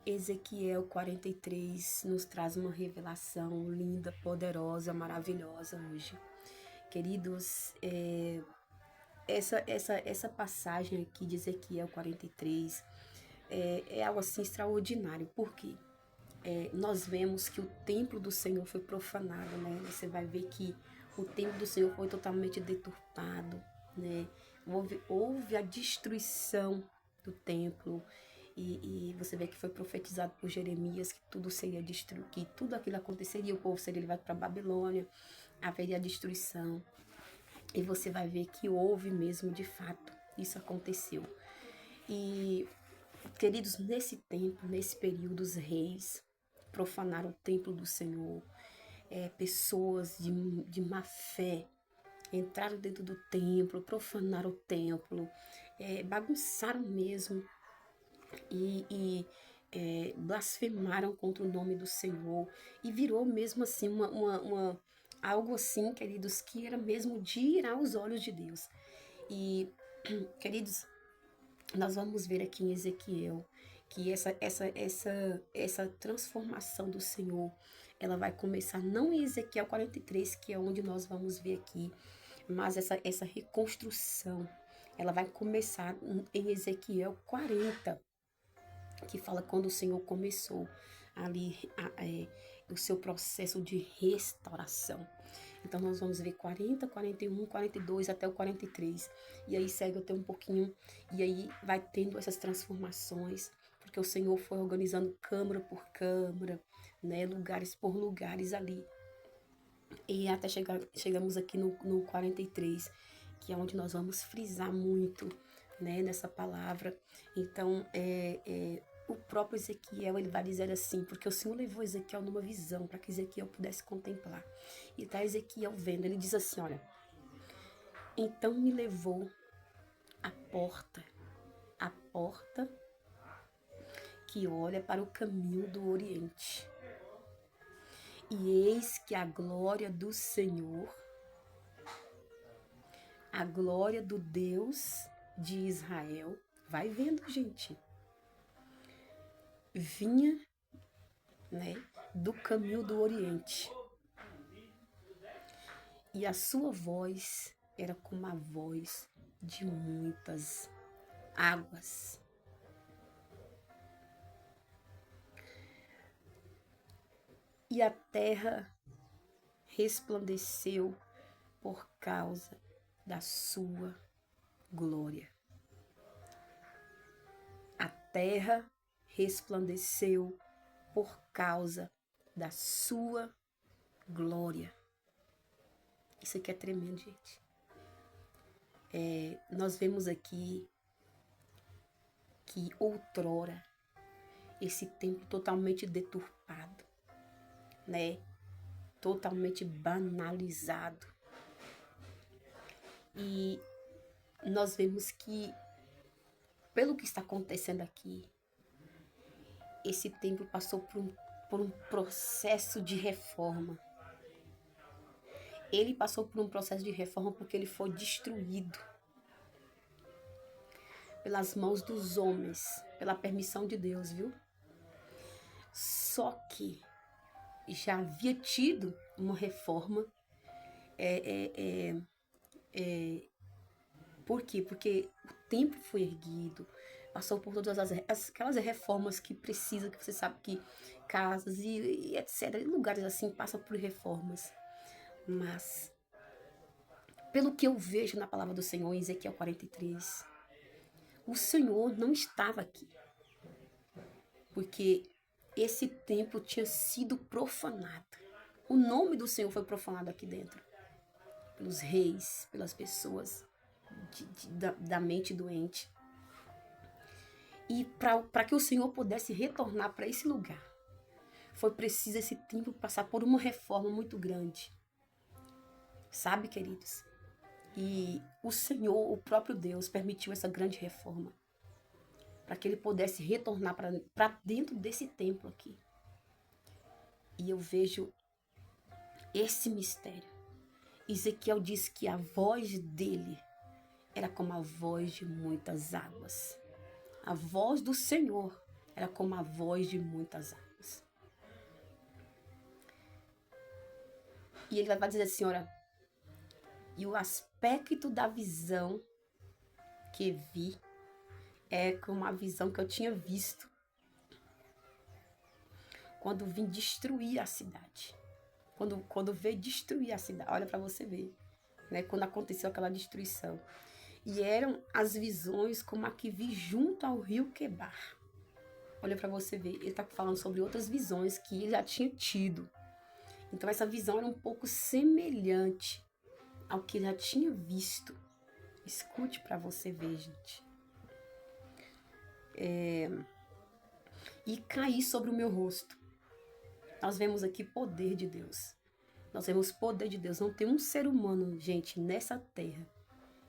Ezequiel 43 nos traz uma revelação linda, poderosa, maravilhosa hoje. Queridos, essa passagem aqui de Ezequiel 43 é algo assim extraordinário. Por quê? Nós vemos que o templo do Senhor foi profanado, né? Você vai ver que o templo do Senhor foi totalmente deturpado, né? Houve a destruição do templo. E você vê que foi profetizado por Jeremias que tudo seria destruído, que tudo aquilo aconteceria, o povo seria levado para a Babilônia, haveria destruição. E você vai ver que houve mesmo, de fato, isso aconteceu. E, queridos, nesse tempo, nesse período, os reis profanaram o templo do Senhor. Pessoas de má fé entraram dentro do templo, profanaram o templo, bagunçaram mesmo e blasfemaram contra o nome do Senhor e virou mesmo assim algo assim, queridos, que era mesmo de ir aos olhos de Deus. E, queridos, nós vamos ver aqui em Ezequiel que essa transformação do Senhor, ela vai começar não em Ezequiel 43, que é onde nós vamos ver aqui, mas essa reconstrução, ela vai começar em Ezequiel 40, que fala quando o Senhor começou ali o seu processo de restauração. Então nós vamos ver 40, 41, 42 até o 43. E aí segue até um pouquinho, e aí vai tendo essas transformações, porque o Senhor foi organizando câmara por câmara, né, lugares por lugares ali. E até chegamos aqui no 43, que é onde nós vamos frisar muito, né, nessa palavra. Então, o próprio Ezequiel, ele vai dizer assim, porque o Senhor levou Ezequiel numa visão, para que Ezequiel pudesse contemplar. E tá Ezequiel vendo, ele diz assim, olha, então me levou a porta que olha para o caminho do Oriente. E eis que a glória do Senhor, a glória do Deus de Israel, vai vendo, gente, vinha, né, do caminho do Oriente. E a sua voz era como a voz de muitas águas. E a terra resplandeceu por causa da sua glória. A terra resplandeceu por causa da sua glória. Isso aqui é tremendo, gente. Nós vemos aqui que outrora esse templo totalmente deturpado, né? Totalmente banalizado. E nós vemos que, pelo que está acontecendo aqui, esse templo passou por um processo de reforma. Ele passou por um processo de reforma porque ele foi destruído pelas mãos dos homens, pela permissão de Deus, viu? Só que já havia tido uma reforma. Por quê? Porque o templo foi erguido, passou por todas aquelas reformas que precisa, que você sabe que casas e etc., lugares assim passam por reformas. Mas, pelo que eu vejo na palavra do Senhor, em Ezequiel 43, o Senhor não estava aqui, porque esse templo tinha sido profanado. O nome do Senhor foi profanado aqui dentro, pelos reis, pelas pessoas da mente doente. E para que o Senhor pudesse retornar para esse lugar, foi preciso esse templo passar por uma reforma muito grande. Sabe, queridos? E o Senhor, o próprio Deus, permitiu essa grande reforma para que ele pudesse retornar para dentro desse templo aqui. E eu vejo esse mistério. Ezequiel diz que a voz dele era como a voz de muitas águas. A voz do Senhor Era como a voz de muitas águas. E ele vai dizer assim, olha, e o aspecto da visão que vi é como a visão que eu tinha visto quando vim destruir a cidade. Quando veio destruir a cidade. Olha para você ver, né? Quando aconteceu aquela destruição. E eram as visões como a que vi junto ao rio Quebar. Olha para você ver. Ele está falando sobre outras visões que ele já tinha tido. Então essa visão era um pouco semelhante ao que ele já tinha visto. Escute para você ver, gente. E cair sobre o meu rosto. Nós vemos aqui poder de Deus. Nós vemos poder de Deus. Não tem um ser humano, gente, nessa terra,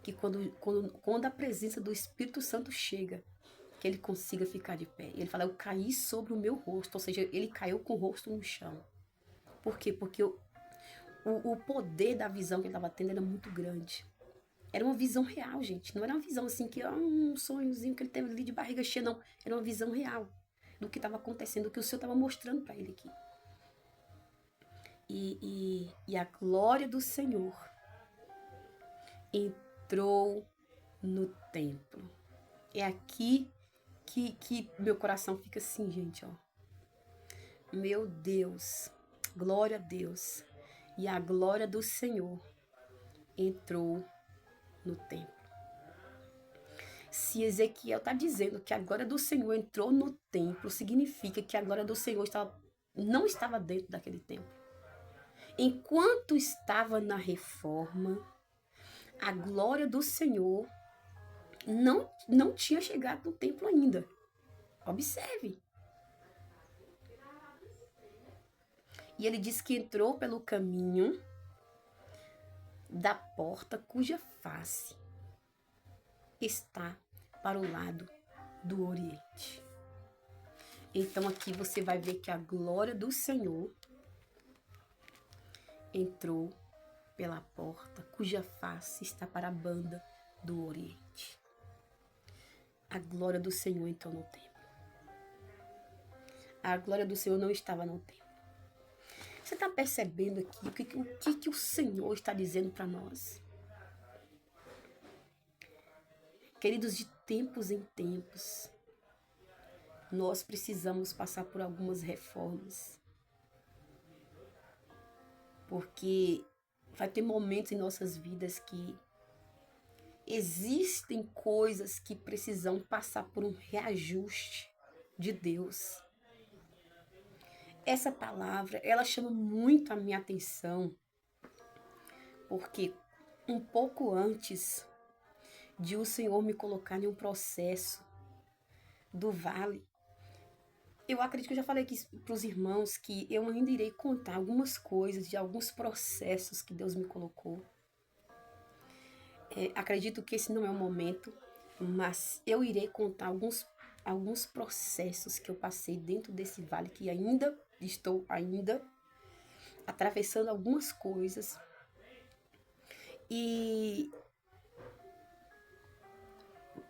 que quando a presença do Espírito Santo chega, que ele consiga ficar de pé. Ele fala, eu caí sobre o meu rosto. Ou seja, ele caiu com o rosto no chão. Por quê? Porque o poder da visão que ele estava tendo era muito grande. Era uma visão real, gente. Não era uma visão assim que um sonhozinho que ele teve ali de barriga cheia, não. Era uma visão real do que estava acontecendo, do que o Senhor estava mostrando para ele aqui. E a glória do Senhor entrou no templo. É aqui que meu coração fica assim, gente, ó. Meu Deus, glória a Deus. E a glória do Senhor entrou no templo. Se Ezequiel está dizendo que a glória do Senhor entrou no templo, significa que a glória do Senhor não estava dentro daquele templo. Enquanto estava na reforma, a glória do Senhor não tinha chegado no templo ainda. Observe. E ele diz que entrou pelo caminho da porta cuja face está para o lado do Oriente. Então aqui você vai ver que a glória do Senhor entrou pela porta cuja face está para a banda do Oriente. A glória do Senhor entrou no templo. A glória do Senhor não estava no templo. Você está percebendo aqui o que o Senhor está dizendo para nós? Queridos, de tempos em tempos, nós precisamos passar por algumas reformas. Porque vai ter momentos em nossas vidas que existem coisas que precisam passar por um reajuste de Deus. Essa palavra, ela chama muito a minha atenção, porque um pouco antes de o Senhor me colocar em um processo do vale, eu acredito que eu já falei aqui para os irmãos que eu ainda irei contar algumas coisas de alguns processos que Deus me colocou. Acredito que esse não é o momento, mas eu irei contar alguns processos que eu passei dentro desse vale, que estou atravessando algumas coisas. E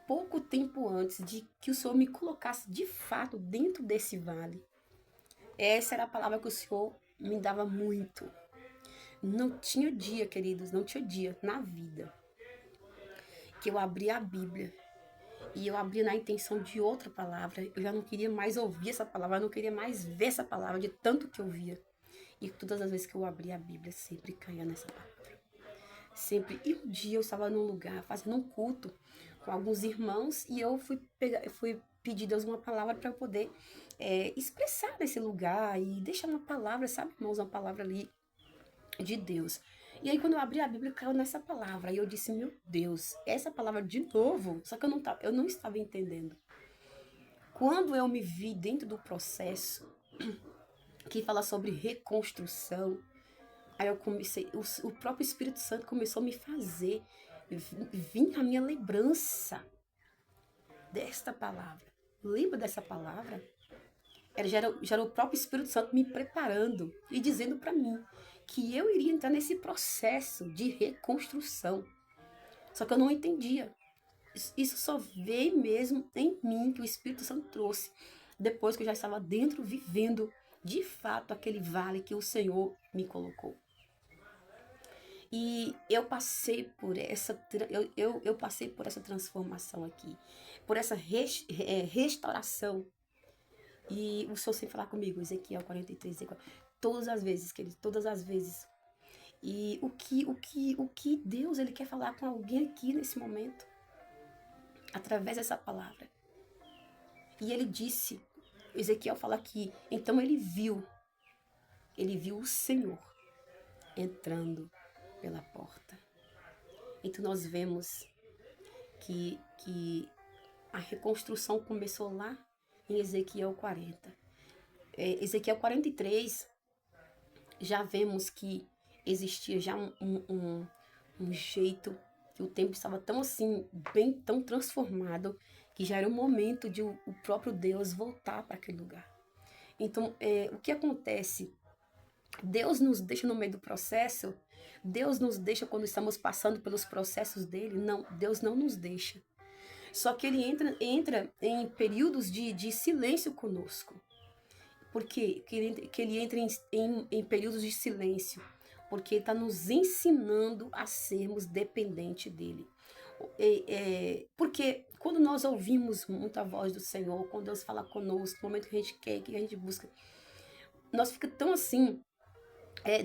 pouco tempo antes de que o Senhor me colocasse de fato dentro desse vale, essa era a palavra que o Senhor me dava muito. Não tinha dia, queridos, não tinha dia na vida que eu abria a Bíblia e eu abria na intenção de outra palavra. Eu já não queria mais ouvir essa palavra, eu não queria mais ver essa palavra de tanto que eu via. E todas as vezes que eu abria a Bíblia, sempre caía nessa palavra. Sempre. E um dia eu estava num lugar fazendo um culto com alguns irmãos e eu fui pedir a Deus uma palavra para eu poder expressar nesse lugar e deixar uma palavra, sabe, irmãos, uma palavra ali de Deus. E aí quando eu abri a Bíblia, caiu nessa palavra. E eu disse, meu Deus, essa palavra de novo? Só que eu não estava entendendo. Quando eu me vi dentro do processo, que fala sobre reconstrução, aí eu comecei, o próprio Espírito Santo começou a me fazer vir a minha lembrança desta palavra. Lembra dessa palavra? Já era o próprio Espírito Santo me preparando e dizendo para mim que eu iria entrar nesse processo de reconstrução. Só que eu não entendia. Isso só veio mesmo em mim, que o Espírito Santo trouxe. depois que eu já estava dentro, vivendo de fato aquele vale que o Senhor me colocou. E eu passei por eu passei por essa transformação aqui, por essa restauração. E o Senhor sempre falar comigo, Ezequiel 43, Ezequiel, todas as vezes, querido, todas as vezes. E o que Deus ele quer falar com alguém aqui nesse momento, através dessa palavra. E ele disse, Ezequiel fala aqui, então ele viu o Senhor entrando pela porta. Então nós vemos que a reconstrução começou lá em Ezequiel 40. Ezequiel 43, já vemos que existia já um jeito, que o templo estava tão assim, bem tão transformado, que já era o momento de o próprio Deus voltar para aquele lugar. Então, o que acontece? Deus nos deixa no meio do processo, Deus nos deixa quando estamos passando pelos processos dele? Não, Deus não nos deixa. Só que ele entra em períodos de silêncio conosco. Por quê? Que ele entra em períodos de silêncio? Porque ele está nos ensinando a sermos dependentes dele. Porque quando nós ouvimos muito a voz do Senhor, quando Deus fala conosco, no momento que a gente quer, que a gente busca, nós ficamos tão assim,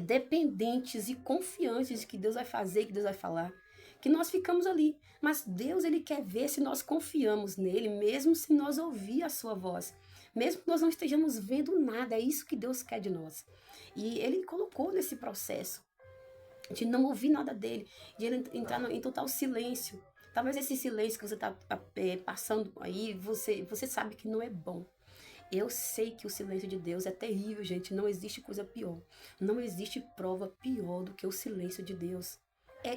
dependentes e confiantes de que Deus vai fazer, que Deus vai falar, que nós ficamos ali. Mas Deus, ele quer ver se nós confiamos nele, mesmo se nós ouvir a sua voz. Mesmo que nós não estejamos vendo nada, é isso que Deus quer de nós. E ele colocou nesse processo de não ouvir nada dele, de ele entrar em total silêncio. Talvez esse silêncio que você está passando aí, você sabe que não é bom. Eu sei que o silêncio de Deus é terrível, gente. Não existe coisa pior. Não existe prova pior do que o silêncio de Deus.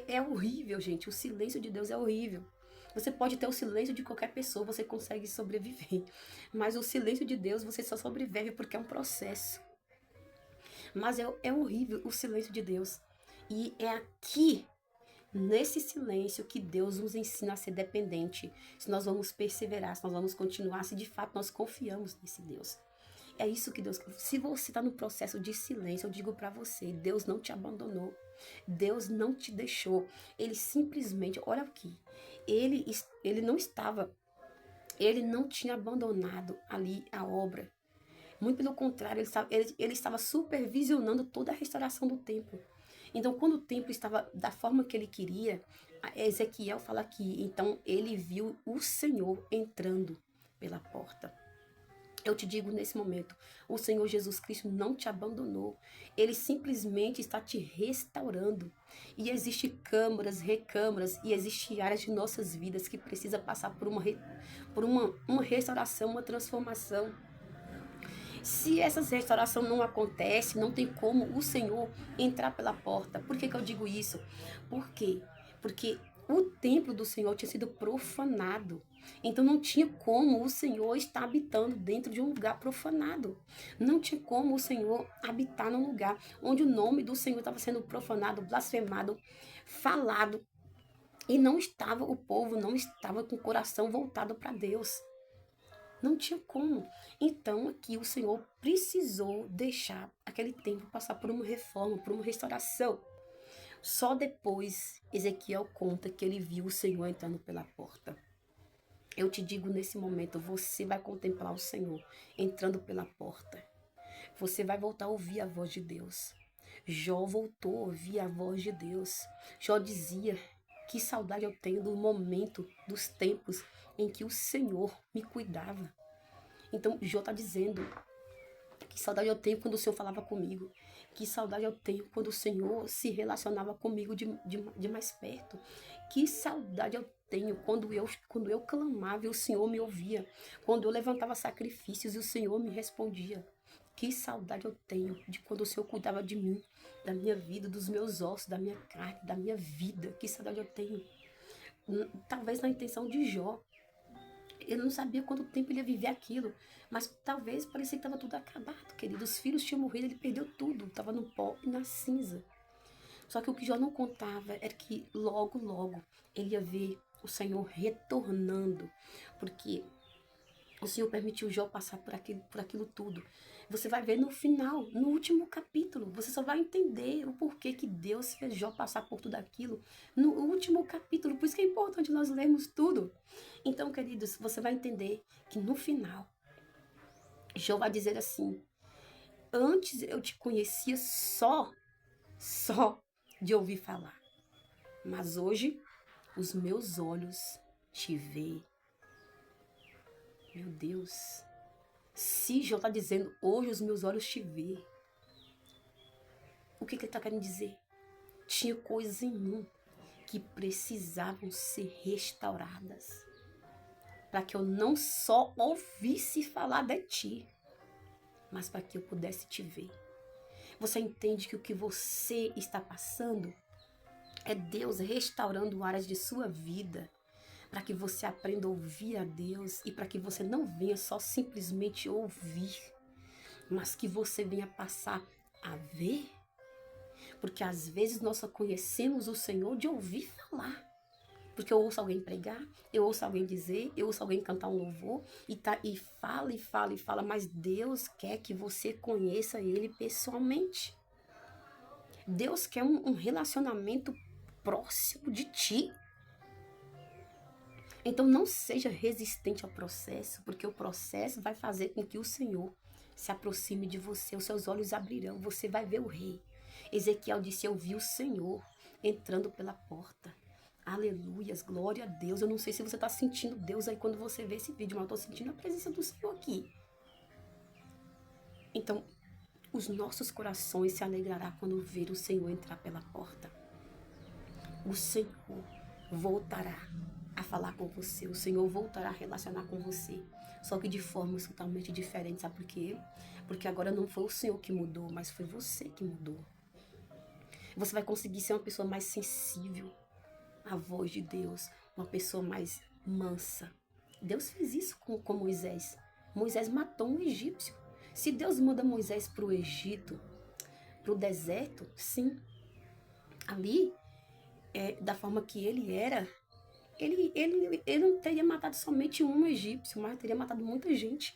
É horrível, gente. O silêncio de Deus é horrível. Você pode ter o silêncio de qualquer pessoa, você consegue sobreviver. Mas o silêncio de Deus, você só sobrevive porque é um processo. Mas é horrível o silêncio de Deus. E é aqui, nesse silêncio, que Deus nos ensina a ser dependente. Se nós vamos perseverar, se nós vamos continuar, se de fato nós confiamos nesse Deus. É isso que Deus... Se você está no processo de silêncio, eu digo para você, Deus não te abandonou. Deus não te deixou. Ele simplesmente... Olha aqui. Ele não tinha abandonado ali a obra. Muito pelo contrário, ele estava supervisionando toda a restauração do templo. Então, quando o templo estava da forma que ele queria, Ezequiel fala aqui, então ele viu o Senhor entrando pela porta. Eu te digo nesse momento, o Senhor Jesus Cristo não te abandonou. Ele simplesmente está te restaurando. E existem câmaras, recâmaras, e existem áreas de nossas vidas que precisa passar por uma restauração, uma transformação. Se essa restauração não acontece, não tem como o Senhor entrar pela porta. Por que eu digo isso? Por quê? Porque o templo do Senhor tinha sido profanado. Então não tinha como o Senhor estar habitando dentro de um lugar profanado. Não tinha como o Senhor habitar num lugar onde o nome do Senhor estava sendo profanado, blasfemado, falado. E o povo não estava com o coração voltado para Deus. Não tinha como. Então aqui o Senhor precisou deixar aquele templo passar por uma reforma, por uma restauração. Só depois Ezequiel conta que ele viu o Senhor entrando pela porta. Eu te digo nesse momento, você vai contemplar o Senhor entrando pela porta. Você vai voltar a ouvir a voz de Deus. Jó voltou a ouvir a voz de Deus. Jó dizia, que saudade eu tenho do momento, dos tempos em que o Senhor me cuidava. Então, Jó está dizendo, que saudade eu tenho quando o Senhor falava comigo. Que saudade eu tenho quando o Senhor se relacionava comigo de mais perto. Que saudade eu tenho quando eu clamava e o Senhor me ouvia. Quando eu levantava sacrifícios e o Senhor me respondia. Que saudade eu tenho de quando o Senhor cuidava de mim, da minha vida, dos meus ossos, da minha carne, da minha vida. Que saudade eu tenho. Talvez na intenção de Jó. Ele não sabia quanto tempo ele ia viver aquilo. Mas talvez parecia que estava tudo acabado, querido. Os filhos tinham morrido, ele perdeu tudo. Estava no pó e na cinza. Só que o que Jó não contava era que logo, logo, ele ia ver o Senhor retornando. Porque O Senhor permitiu Jó passar por aquilo tudo. Você vai ver no final, no último capítulo, você só vai entender o porquê que Deus fez Jó passar por tudo aquilo no último capítulo. Por isso que é importante nós lermos tudo. Então, queridos, você vai entender que no final, Jó vai dizer assim: antes eu te conhecia só de ouvir falar. Mas hoje os meus olhos te veem. Meu Deus. Se Jó está dizendo, hoje os meus olhos te veem, o que ele está querendo dizer? Tinha coisas em mim que precisavam ser restauradas, para que eu não só ouvisse falar de ti, mas para que eu pudesse te ver. Você entende que o que você está passando é Deus restaurando áreas de sua vida, para que você aprenda a ouvir a Deus e para que você não venha só simplesmente ouvir, mas que você venha passar a ver. Porque às vezes nós só conhecemos o Senhor de ouvir falar. Porque eu ouço alguém pregar, eu ouço alguém dizer, eu ouço alguém cantar um louvor e fala, mas Deus quer que você conheça Ele pessoalmente. Deus quer um relacionamento próximo de ti. Então não seja resistente ao processo, porque o processo vai fazer com que o Senhor se aproxime de você, os seus olhos abrirão, você vai ver o rei. Ezequiel disse, eu vi o Senhor entrando pela porta. Aleluias, glória a Deus. Eu não sei se você está sentindo Deus aí quando você vê esse vídeo, mas eu estou sentindo a presença do Senhor aqui. Então, os nossos corações se alegrarão quando ver o Senhor entrar pela porta. O Senhor voltará a falar com você, o Senhor voltará a relacionar com você, só que de formas totalmente diferentes, sabe por quê? Porque agora não foi o Senhor que mudou, mas foi você que mudou. Você vai conseguir ser uma pessoa mais sensível à voz de Deus, uma pessoa mais mansa. Deus fez isso com Moisés. Moisés matou um egípcio. Se Deus manda Moisés para o Egito, para o deserto, sim, ali, da forma que ele era, ele não teria matado somente um egípcio, mas teria matado muita gente.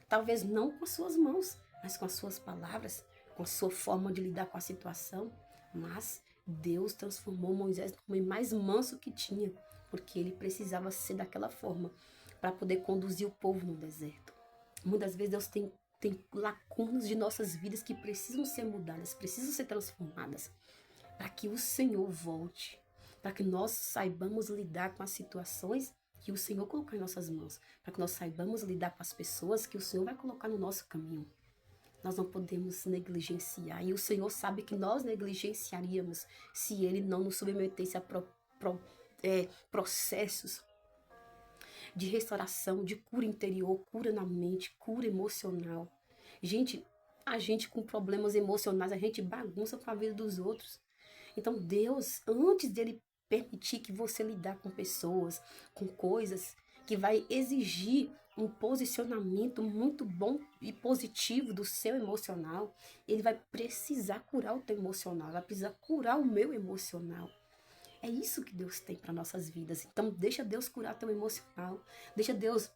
Talvez não com as suas mãos, mas com as suas palavras, com a sua forma de lidar com a situação. Mas Deus transformou Moisés no homem mais manso que tinha, porque ele precisava ser daquela forma para poder conduzir o povo no deserto. Muitas vezes Deus tem lacunas de nossas vidas que precisam ser mudadas, precisam ser transformadas, para que o Senhor volte, para que nós saibamos lidar com as situações que o Senhor colocou em nossas mãos, para que nós saibamos lidar com as pessoas que o Senhor vai colocar no nosso caminho. Nós não podemos negligenciar, e o Senhor sabe que nós negligenciaríamos se Ele não nos submetesse a processos de restauração, de cura interior, cura na mente, cura emocional. Gente, a gente com problemas emocionais, a gente bagunça com a vida dos outros. Então Deus, antes dele permitir que você lidar com pessoas, com coisas que vai exigir um posicionamento muito bom e positivo do seu emocional, ele vai precisar curar o teu emocional, vai precisar curar o meu emocional. É isso que Deus tem para nossas vidas. Então deixa Deus curar teu emocional, deixa Deus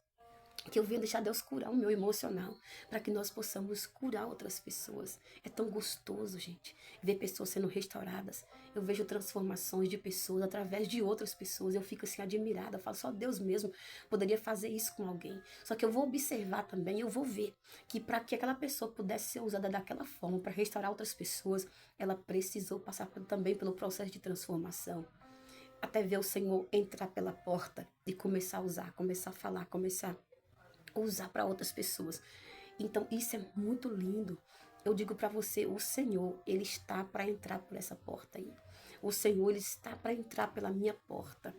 deixar Deus curar o meu emocional, para que nós possamos curar outras pessoas. É tão gostoso, gente, ver pessoas sendo restauradas. Eu vejo transformações de pessoas através de outras pessoas. Eu fico assim admirada, eu falo, só Deus mesmo poderia fazer isso com alguém. Só que eu vou observar também, eu vou ver que para que aquela pessoa pudesse ser usada daquela forma para restaurar outras pessoas, ela precisou passar também pelo processo de transformação. Até ver o Senhor entrar pela porta e começar a usar, começar a falar, começar a usar para outras pessoas. Então isso é muito lindo. Eu digo para você, o Senhor, Ele está para entrar por essa porta aí. O Senhor, Ele está para entrar pela minha porta.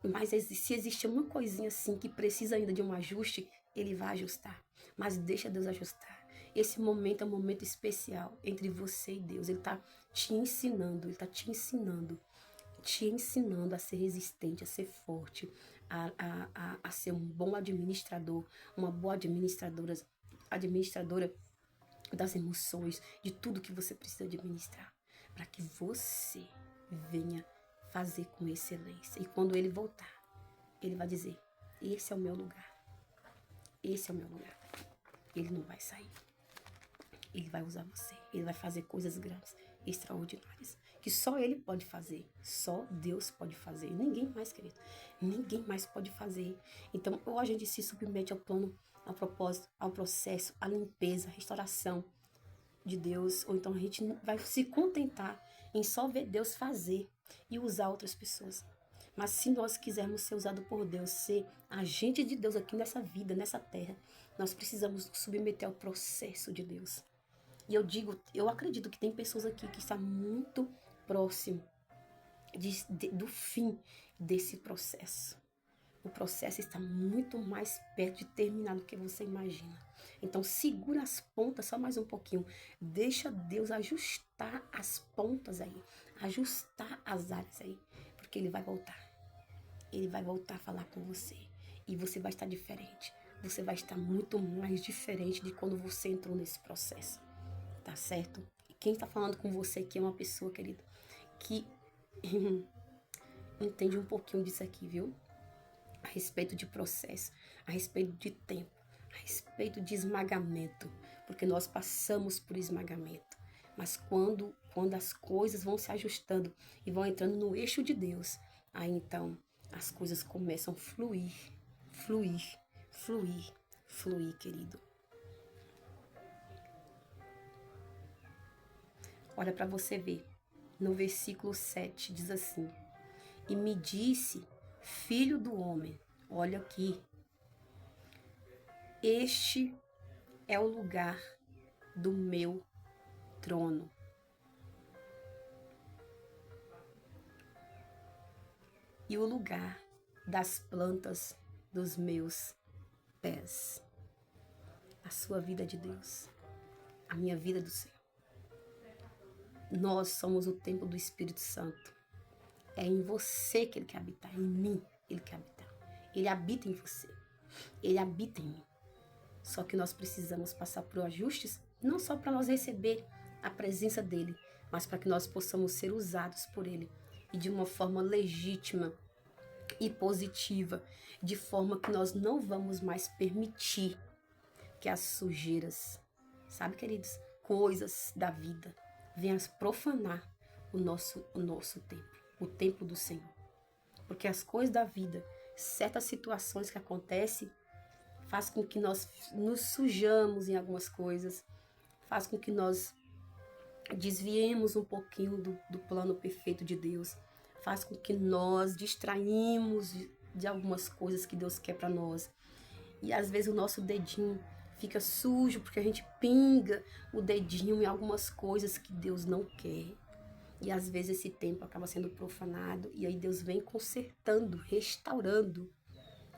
Mas se existe uma coisinha assim que precisa ainda de um ajuste, Ele vai ajustar. Mas deixa Deus ajustar. Esse momento é um momento especial entre você e Deus. Ele está te ensinando, Ele está te ensinando a ser resistente, a ser forte, a ser um bom administrador, uma boa administradora das emoções, de tudo que você precisa administrar, para que você venha fazer com excelência. E quando ele voltar, ele vai dizer, esse é o meu lugar. esse é o meu lugar. Ele não vai sair. Ele vai usar você. Ele vai fazer coisas grandes, extraordinárias, que só Ele pode fazer. Só Deus pode fazer. Ninguém mais, querido. Ninguém mais pode fazer. Então, ou a gente se submete ao plano, ao propósito, ao processo, à limpeza, à restauração de Deus, ou então a gente vai se contentar em só ver Deus fazer e usar outras pessoas. Mas se nós quisermos ser usados por Deus, ser agente de Deus aqui nessa vida, nessa terra, nós precisamos nos submeter ao processo de Deus. E eu acredito que tem pessoas aqui que estão muito próximo do fim desse processo. O processo está muito mais perto de terminar do que você imagina. Então segura as pontas só mais um pouquinho. Deixa Deus ajustar as pontas aí. Ajustar as áreas aí. Porque Ele vai voltar. Ele vai voltar a falar com você. E você vai estar diferente. Você vai estar muito mais diferente de quando você entrou nesse processo. Tá certo? E quem está falando com você aqui é uma pessoa, querido, que entende um pouquinho disso aqui, viu? A respeito de processo, a respeito de tempo, a respeito de esmagamento, porque nós passamos por esmagamento. Mas quando as coisas vão se ajustando e vão entrando no eixo de Deus, aí então as coisas começam a fluir, fluir, fluir, fluir, querido. Olha para você ver, no versículo 7 diz assim: e me disse, filho do homem, olha aqui, este é o lugar do meu trono. E o lugar das plantas dos meus pés. A sua vida de Deus, a minha vida do Senhor. Nós somos o templo do Espírito Santo. É em você que Ele quer habitar, em mim Ele quer habitar. Ele habita em você, Ele habita em mim. Só que nós precisamos passar por ajustes, não só para nós receber a presença dEle, mas para que nós possamos ser usados por Ele e de uma forma legítima e positiva, de forma que nós não vamos mais permitir que as sujeiras, sabe, queridos, coisas da vida venham profanar o nosso templo, o templo do Senhor. Porque as coisas da vida, certas situações que acontecem, faz com que nós nos sujamos em algumas coisas, faz com que nós desviemos um pouquinho do plano perfeito de Deus, faz com que nós distraímos de algumas coisas que Deus quer para nós. E às vezes o nosso dedinho fica sujo porque a gente pinga o dedinho em algumas coisas que Deus não quer. E às vezes esse tempo acaba sendo profanado e aí Deus vem consertando, restaurando.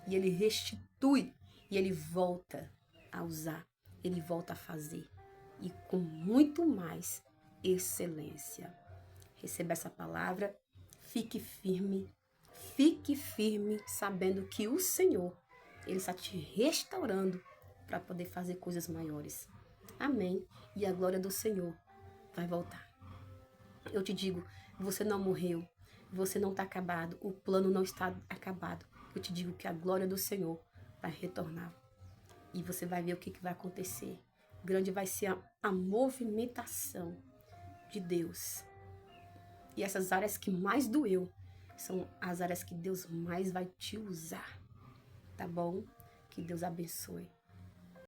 E Ele restitui e Ele volta a usar, Ele volta a fazer. E com muito mais excelência. Receba essa palavra, fique firme sabendo que o Senhor, Ele está te restaurando para poder fazer coisas maiores. Amém. E a glória do Senhor vai voltar. Eu te digo, você não morreu, você não está acabado, o plano não está acabado. Eu te digo que a glória do Senhor vai retornar. E você vai ver o que vai acontecer. Grande vai ser a movimentação de Deus. E essas áreas que mais doeu são as áreas que Deus mais vai te usar. Tá bom? Que Deus abençoe.